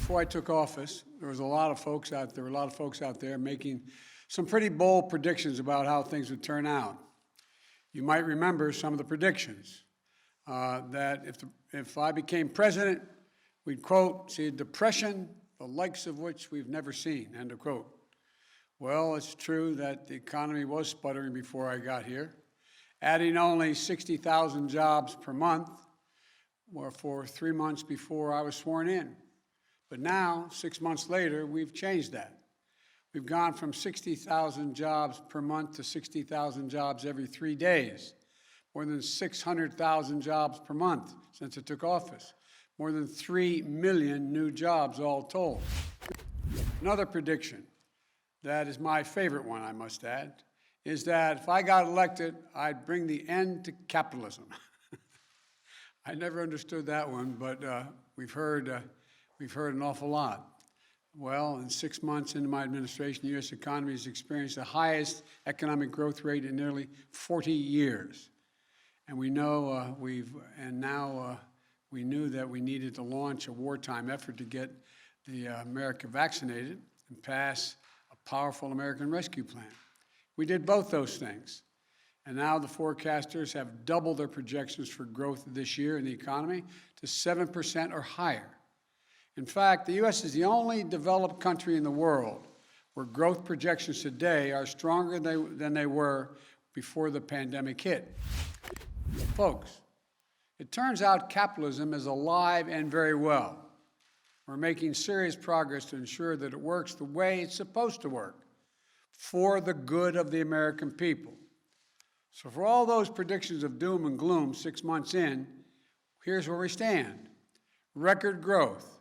before I took office, there were a lot of folks out there making some pretty bold predictions about how things would turn out. You might remember some of the predictions that if I became president, we'd, quote, see a depression, the likes of which we've never seen, end of quote. Well, it's true that the economy was sputtering before I got here, adding only 60,000 jobs per month or for 3 months before I was sworn in. But now, 6 months later, we've changed that. We've gone from 60,000 jobs per month to 60,000 jobs every 3 days, more than 600,000 jobs per month since I took office, more than 3 million new jobs all told. Another prediction, that is my favorite one, I must add, is that if I got elected, I'd bring the end to capitalism. I never understood that one, but we've heard an awful lot. Well, in 6 months into my administration, the U.S. economy has experienced the highest economic growth rate in nearly 40 years. And we know we knew that we needed to launch a wartime effort to get America vaccinated and pass a powerful American Rescue Plan. We did both those things. And now the forecasters have doubled their projections for growth this year in the economy to 7% or higher. In fact, the U.S. is the only developed country in the world where growth projections today are stronger than they were before the pandemic hit. Folks, it turns out capitalism is alive and very well. We're making serious progress to ensure that it works the way it's supposed to work, for the good of the American people. So for all those predictions of doom and gloom 6 months in, here's where we stand. Record growth,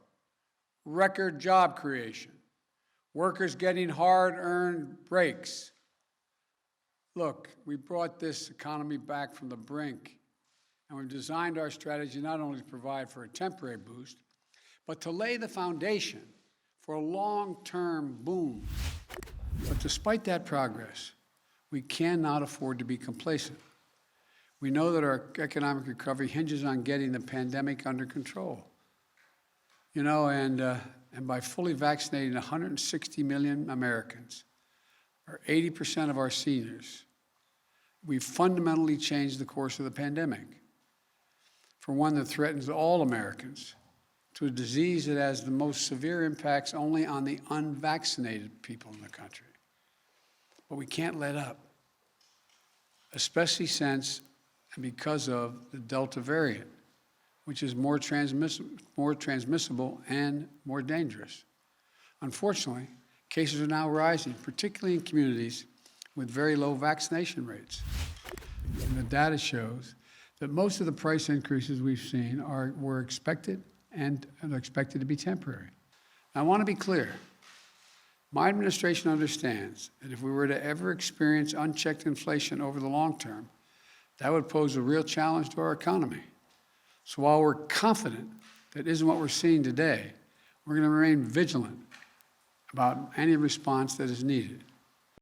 record job creation, workers getting hard-earned breaks. Look, we brought this economy back from the brink, and we've designed our strategy not only to provide for a temporary boost, but to lay the foundation for a long-term boom. But despite that progress, we cannot afford to be complacent. We know that our economic recovery hinges on getting the pandemic under control. And by fully vaccinating 160 million Americans, or 80% of our seniors, we've fundamentally changed the course of the pandemic from one that threatens all Americans to a disease that has the most severe impacts only on the unvaccinated people in the country. But we can't let up, especially since and because of the Delta variant, which is more transmissible and more dangerous. Unfortunately, cases are now rising, particularly in communities with very low vaccination rates. And the data shows that most of the price increases we've seen were expected and are expected to be temporary. I want to be clear. My administration understands that if we were to ever experience unchecked inflation over the long term, that would pose a real challenge to our economy. So while we're confident that isn't what we're seeing today, we're going to remain vigilant about any response that is needed.